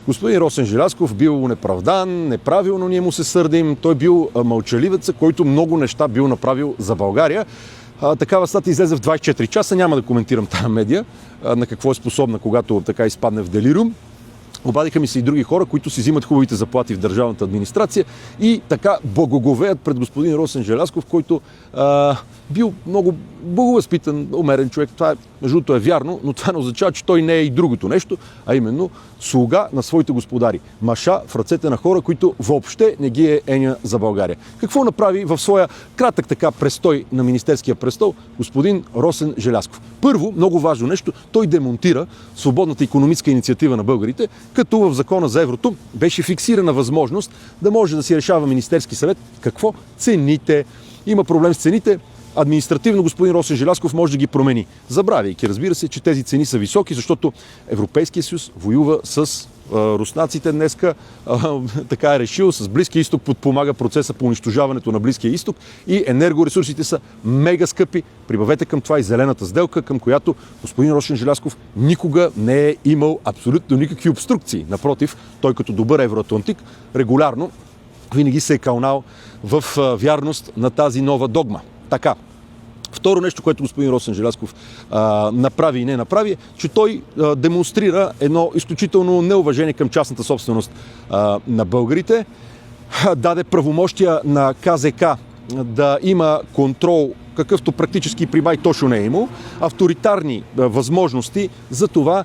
Господин Росен Желязков бил неправдан, неправилно ние му се сърдим, той бил мълчаливеца, който много неща бил направил за България. Такава статия излезе в 24 часа, няма да коментирам тази медия, на какво е способна, когато така изпадне в делириум. Обадиха ми се и други хора, които си взимат хубавите заплати в държавната администрация и така благоговеят пред господин Росен Желязков, който бил много благовъзпитан, умерен човек. Това между другото е вярно, но това не означава, че той не е и другото нещо, а именно слуга на своите господари. Маша в ръцете на хора, които въобще не ги е еня за България. Какво направи в своя кратък така престой на министерския престол господин Росен Желязков? Първо, много важно нещо, той демонтира свободната икономическа инициатива на българите, като в закона за еврото беше фиксирана възможност да може да си решава Министерски съвет какво? Цените. Има проблем с цените. Административно господин Росен Желязков може да ги промени. Забравяйки, разбира се, че тези цени са високи, защото Европейския съюз воюва с руснаците днеска, така е решил, с Близкия изток подпомага процеса по унищожаването на Близкия изток и енергоресурсите са мега скъпи. Прибавете към това и зелената сделка, към която господин Росен Желязков никога не е имал абсолютно никакви обструкции. Напротив, той като добър евроатлантик регулярно винаги се е кълнал в вярност на тази нова догма. Така. Второ нещо, което господин Росен Желязков направи и не направи, че той демонстрира едно изключително неуважение към частната собственост на българите. Даде правомощия на КЗК да има контрол, какъвто практически при май точно не е имал, авторитарни възможности за това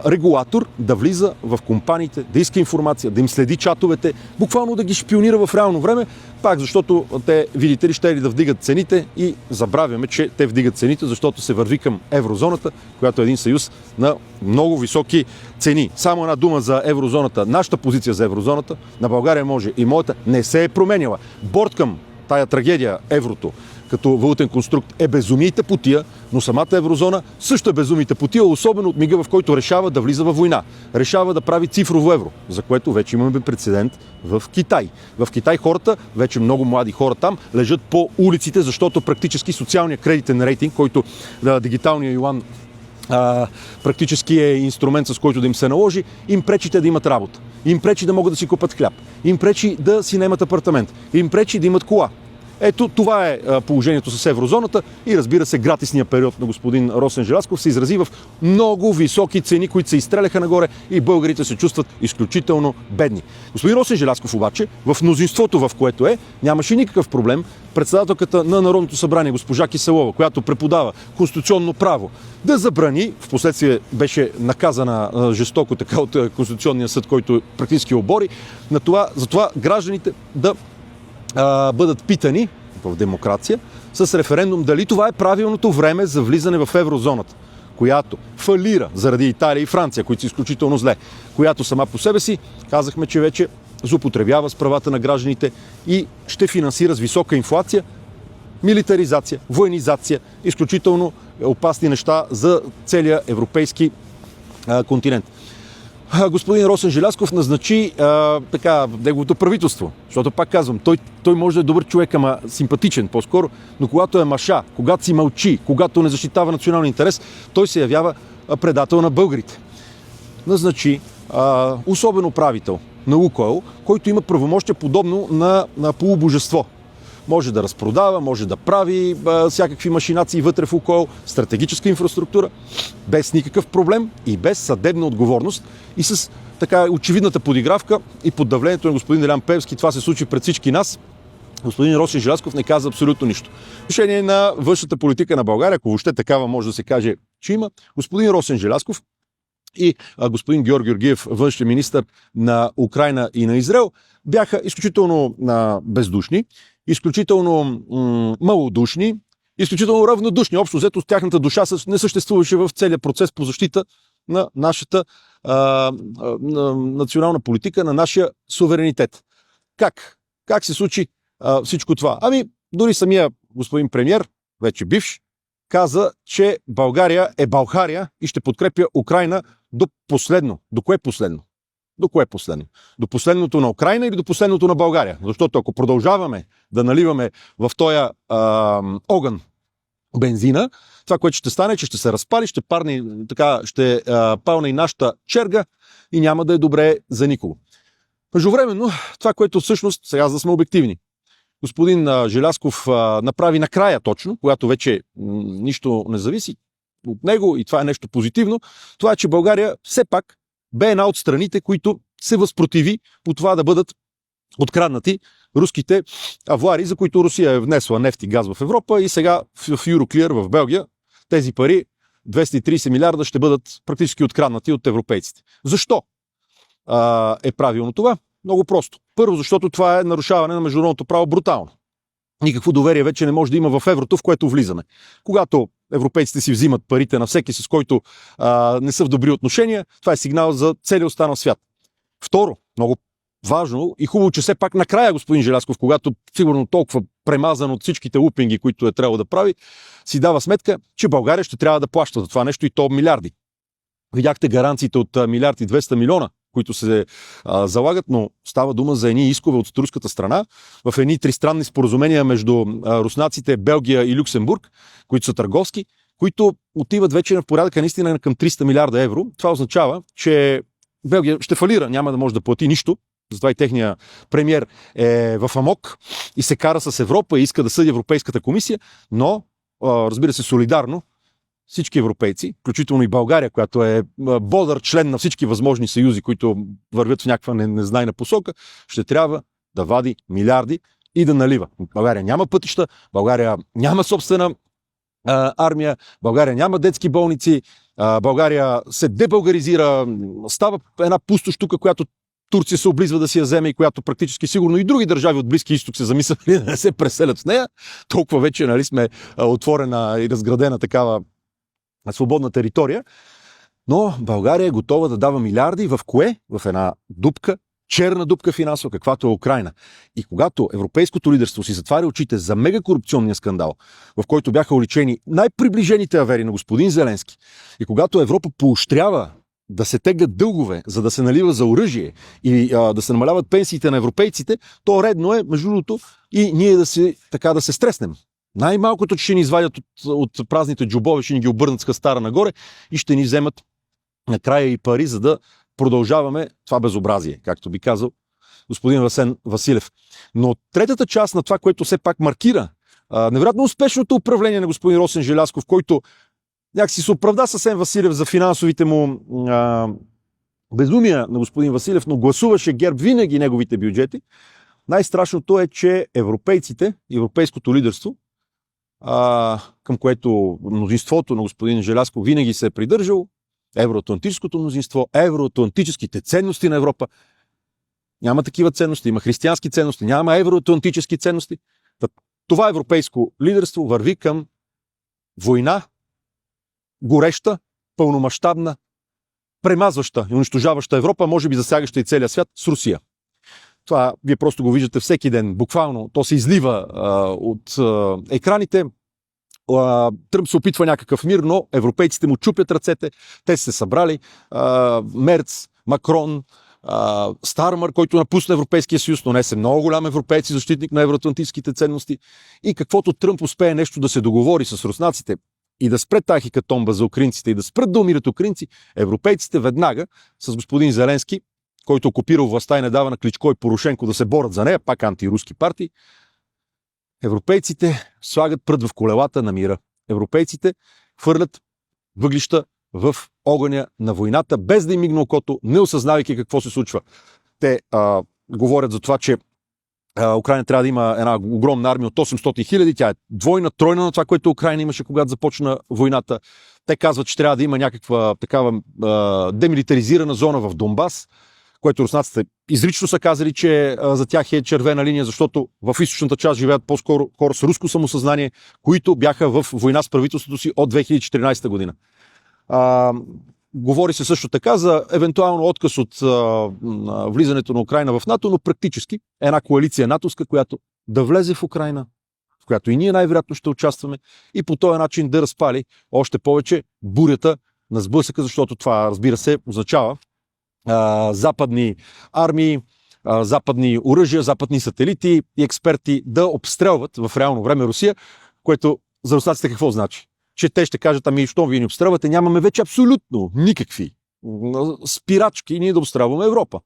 регулатор да влиза в компаниите, да иска информация, да им следи чатовете, буквално да ги шпионира в реално време, пак защото те, видите ли, ще ли да вдигат цените и забравяме, че те вдигат цените, защото се върви към еврозоната, която е един съюз на много високи цени. Само една дума за еврозоната. Нашата позиция за еврозоната на България може и моята не се е променяла. Борт към тая трагедия, еврото, като валутен конструкт е безумиите потия, но самата еврозона също е безумиите потия, особено от мига, в който решава да влиза във война. Решава да прави цифрово евро, за което вече имаме прецедент в Китай. В Китай хората, вече много млади хора там, лежат по улиците, защото практически социалният кредитен рейтинг, който дигиталният юан практически е инструмент, с който да им се наложи, им пречите да имат работа. Им пречи да могат да си купат хляб. Им пречи да си наемат апартамент. Им пречи да имат кола. Ето, това е положението с еврозоната и разбира се, гратисният период на господин Росен Желязков се изрази в много високи цени, които се изстреляха нагоре и българите се чувстват изключително бедни. Господин Росен Желязков обаче, в мнозинството, в което нямаше никакъв проблем председателката на Народното събрание, госпожа Киселова, която преподава конституционно право, да забрани, впоследствие беше наказана жестоко така от Конституционния съд, който практически обори, за това гражданите да бъдат питани в демокрация с референдум дали това е правилното време за влизане в еврозоната, която фалира заради Италия и Франция, които са изключително зле, която сама по себе си, казахме, че вече злоупотребява с правата на гражданите и ще финансира с висока инфлация, милитаризация, военизация, изключително опасни неща за целия европейски континент. Господин Росен Желязков назначи неговото правителство, защото пак казвам, той може да е добър човек, ама симпатичен по-скоро, но когато е маша, когато си мълчи, когато не защитава националния интерес, той се явява предател на българите. Назначи особен управител на Лукойл, който има правомощия подобно на полубожество. Може да разпродава, може да прави всякакви машинации вътре в Лукойл, стратегическа инфраструктура, без никакъв проблем и без съдебна отговорност и с така очевидната подигравка и под давлението на господин Делян Пеевски. Това се случи пред всички нас. Господин Росен Желязков не каза абсолютно нищо. В отношение на външната политика на България, ако въобще такава може да се каже, че има, господин Росен Желязков и господин Георг Георгиев, външен министър на Украйна и на Израел, бяха изключително бездушни, изключително малодушни, изключително равнодушни. Общо взето тяхната душа не съществуваше в целия процес по защита на нашата национална политика, на нашия суверенитет. Как се случи всичко това? Дори самия господин премиер, вече бивш, каза, че България е Балхария и ще подкрепя Украйна до последно. До кое последно? До кое последно? До последното на Украйна или до последното на България? Защото ако продължаваме да наливаме в този огън бензина, това, което ще стане, че ще се разпали, ще парне, така, ще палне и нашата черга и няма да е добре за никого. Междувременно, това, което всъщност, сега за да сме обективни, господин Желязков направи накрая точно, когато вече нищо не зависи от него и това е нещо позитивно, това е, че България все пак бе една от страните, които се възпротиви по това да бъдат откраднати руските авуари, за които Русия е внесла нефт и газ в Европа и сега в Euroclear в Белгия тези пари, 230 милиарда, ще бъдат практически откраднати от европейците. Защо е правилно това? Много просто. Първо, защото това е нарушаване на международното право брутално. Никакво доверие вече не може да има в еврото, в което влизаме. Когато европейците си взимат парите на всеки, с който не са в добри отношения, това е сигнал за целия останал свят. Второ, много важно и хубаво, че все пак накрая господин Желязков, когато сигурно толкова премазан от всичките лупинги, които е трябвало да прави, си дава сметка, че България ще трябва да плаща за това нещо и то милиарди. Видяхте гаранциите от милиард и 200 милиона, които се залагат, но става дума за едни искове от руската страна в едни тристранни споразумения между руснаците, Белгия и Люксембург, които са търговски, които отиват вече в порядъка наистина към 300 милиарда евро. Това означава, че Белгия ще фалира, няма да може да плати нищо. Затова и техния премиер е в амок и се кара с Европа и иска да съди Европейската комисия, но, разбира се, солидарно всички европейци, включително и България, която е бодър член на всички възможни съюзи, които вървят в някаква незнайна посока, ще трябва да вади милиарди и да налива. България няма пътища, България няма собствена армия, България няма детски болници, България се дебългаризира, става една пустош тук, която Турция се облизва да си я вземе и която практически сигурно и други държави от Близкия изток се замислят да не се преселят в нея. Толкова вече, нали, сме отворена и разградена такава свободна територия. Но България е готова да дава милиарди в кое? В една дупка, черна дупка финансова, каквато е Украйна. И когато европейското лидерство си затваря очите за мегакорупционния скандал, в който бяха уличени най-приближените авери на господин Зеленски, и когато Европа поощрява да се теглят дългове, за да се налива за оръжие и да се намаляват пенсиите на европейците, то редно е, между другото, и ние да се стреснем. Най-малкото, че ще ни извадят от празните джобове, ще ни ги обърнат с хастара нагоре и ще ни вземат накрая и пари, за да продължаваме това безобразие, както би казал господин Асен Василев. Но третата част на това, което все пак маркира невероятно успешното управление на господин Росен Желязков, който някакси се оправда с Асен Василев за финансовите му безумия на господин Василев, но гласуваше ГЕРБ винаги неговите бюджети. Най-страшното е, че европейците, европейското лидерство, към което мнозинството на господин Желязков винаги се е придържало, евроатлантическото мнозинство, евроатлантическите ценности на Европа, няма такива ценности, има християнски ценности, няма евроатлантически ценности. Това европейско лидерство върви към война, гореща, пълномащабна, премазваща и унищожаваща Европа, може би засягаща и целия свят с Русия. Това вие просто го виждате всеки ден, буквално. То се излива от екраните. Тръмп се опитва някакъв мир, но европейците му чупят ръцете. Те са се събрали. Мерц, Макрон, Стармър, който напусна Европейския съюз, но не е много голям европеец и защитник на евроатлантическите ценности. И каквото Тръмп успее нещо да се договори с руснаците и да спре тази хикатомба за украинците и да спрат да умират украинци, европейците веднага с господин Зеленски, който окупирал властта и не дава на Кличко и Порошенко да се борят за нея, пак антируски партии, европейците слагат прът в колелата на мира. Европейците хвърлят въглища в огъня на войната, без да им мигне окото, не осъзнавайки какво се случва. Те говорят за това, че Украйна трябва да има една огромна армия от 800 хиляди. Тя е двойна, тройна на това, което Украйна имаше, когато започна войната. Те казват, че трябва да има някаква такава демилитаризирана зона в Донбас, което руснаците изрично са казали, че за тях е червена линия, защото в източната част живеят по-скоро хора с руско самосъзнание, които бяха в война с правителството си от 2014 година. Говори се също така за евентуално отказ от влизането на Украйна в НАТО, но практически една коалиция натовска, която да влезе в Украйна, в която и ние най-вероятно ще участваме и по този начин да разпали още повече бурята на сблъсъка, защото това, разбира се, означава западни армии, западни оръжия, западни сателити и експерти да обстрелват в реално време Русия, което за руснаците какво значи? Че те ще кажат, ами що вие ни обстрелвате, нямаме вече абсолютно никакви спирачки ние да обстрелваме Европа.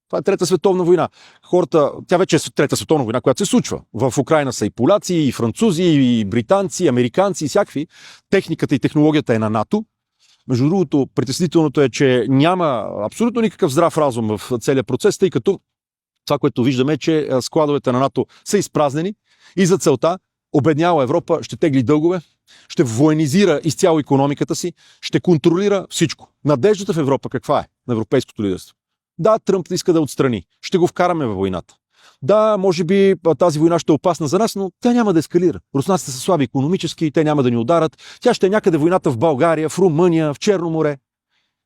Това е Трета световна война. Хората, тя вече е Трета световна война, която се случва. В Украйна са и поляци, и французи, и британци, и американци, и всякакви. Техниката и технологията е на НАТО. Между другото, притеснителното е, че няма абсолютно никакъв здрав разум в целия процес, тъй като това, което виждаме е, че складовете на НАТО са изпразнени и за целта обедняла Европа ще тегли дългове, ще военизира изцяло икономиката си, ще контролира всичко. Надеждата в Европа каква е? На европейското лидерство. Да, Тръмп иска да отстрани. Ще го вкараме във войната. Да, може би тази война ще е опасна за нас, но тя няма да ескалира. Руснаците са слаби икономически, те няма да ни ударат. Тя ще е някъде войната в България, в Румъния, в Черно море.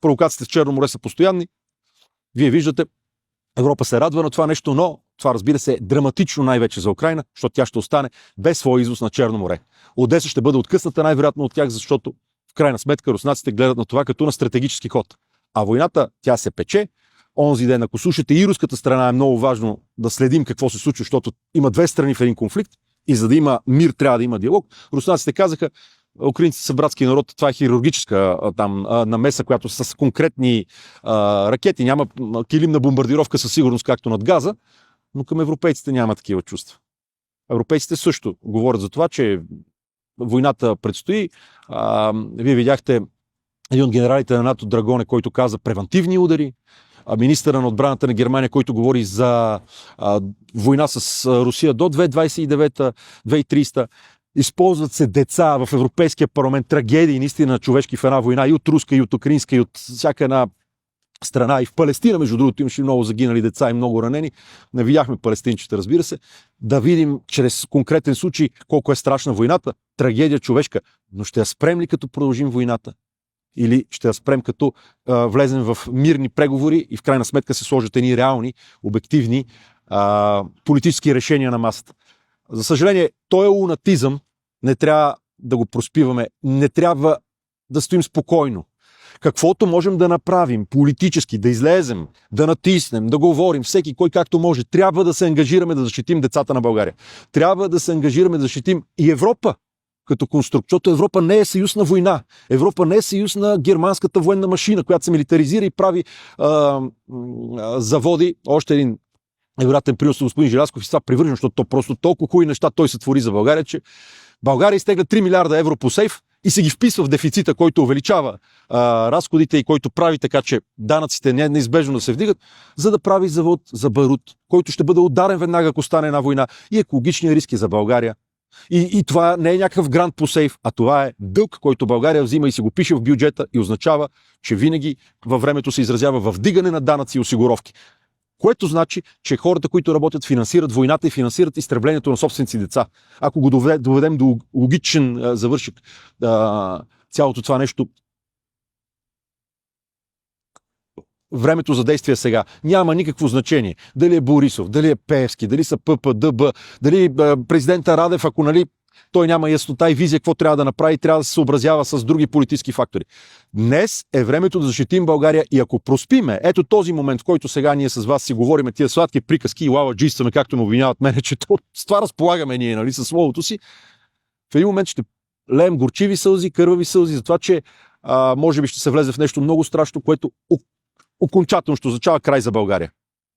Провокациите в Черно море са постоянни. Вие виждате, Европа се радва на това нещо, но това, разбира се, е драматично най-вече за Украйна, защото тя ще остане без своя износ на Черно море. Одеса ще бъде откъсната най-вероятно от тях, защото в крайна сметка руснаците гледат на това като на стратегически ход. А войната, тя се пече. Онзи ден, ако слушате и руската страна, е много важно да следим какво се случва, защото има две страни в един конфликт и за да има мир, трябва да има диалог. Руснаците казаха, украинците са братски народ, това е хирургическа намеса, която с конкретни ракети, няма килимна бомбардировка със сигурност, както над Газа, но към европейците няма такива чувства. Европейците също говорят за това, че войната предстои. Вие видяхте един от генералите на НАТО Драгоне, който каза превантивни удари. Министъра на отбраната на Германия, който говори за война с Русия до 2029-2030. Използват се деца в Европейския парламент, трагедии наистина човешки в една война и от руска, и от украинска, и от всяка една страна. И в Палестина, между другото, имаше много загинали деца и много ранени. Не видяхме палестинчета, разбира се. Да видим чрез конкретен случай колко е страшна войната. Трагедия човешка. Но ще я спрем ли като продължим войната? Или ще я спрем като влезем в мирни преговори и в крайна сметка се сложат едни реални, обективни политически решения на масата. За съжаление, този лунатизъм не трябва да го проспиваме. Не трябва да стоим спокойно. Каквото можем да направим политически, да излезем, да натиснем, да говорим, всеки кой както може, трябва да се ангажираме да защитим децата на България. Трябва да се ангажираме да защитим и Европа като конструкт, защото Европа не е съюз на война. Европа не е съюз на германската военна машина, която се милитаризира и прави заводи. Още един невероятен принос на господин Желязков и това привържен, защото то просто толкова хубави неща той се твори за България, че България изтегля 3 милиарда евро по сейф и се ги вписва в дефицита, който увеличава разходите и който прави така, че данъците неизбежно да се вдигат, за да прави завод за барут, който ще бъде ударен веднага, ако стане една война и екологичният риск е за България. И това не е някакъв грант по сейф, а това е дълг, който България взима и се го пише в бюджета и означава, че винаги във времето се изразява в вдигане на данъци и осигуровки. Което значи, че хората, които работят, финансират войната и финансират изтреблението на собствените си деца. Ако го доведем до логичен завършек, цялото това нещо, времето за действие сега няма никакво значение. Дали е Борисов, дали е Пеевски, дали са ППДБ, дали президента Радев, ако той няма яснота и визия какво трябва да направи, трябва да се съобразява с други политически фактори. Днес е времето да защитим България и ако проспиме, ето този момент, в който сега ние с вас си говориме тия сладки приказки и лаваджийстваме, както ме обвиняват мене, че с това разполагаме ние, нали, със словото си, в един момент ще леем горчиви сълзи, кървави сълзи за това, че може би ще се влезе в нещо много страшно, което окончателно ще означава край за България.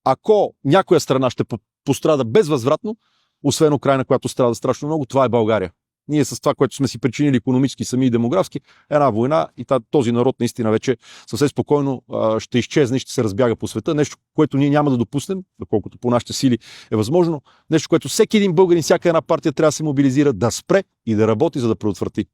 Ако някоя страна ще пострада безвъзвратно, освен Украйна, която страда страшно много, това е България. Ние с това, което сме си причинили икономически, сами и демографски, една война и този народ наистина вече съвсем спокойно ще изчезне и ще се разбяга по света. Нещо, което ние няма да допуснем, доколкото по нашите сили е възможно. Нещо, което всеки един българин, всяка една партия трябва да се мобилизира, да спре и да работи, за да предотврати.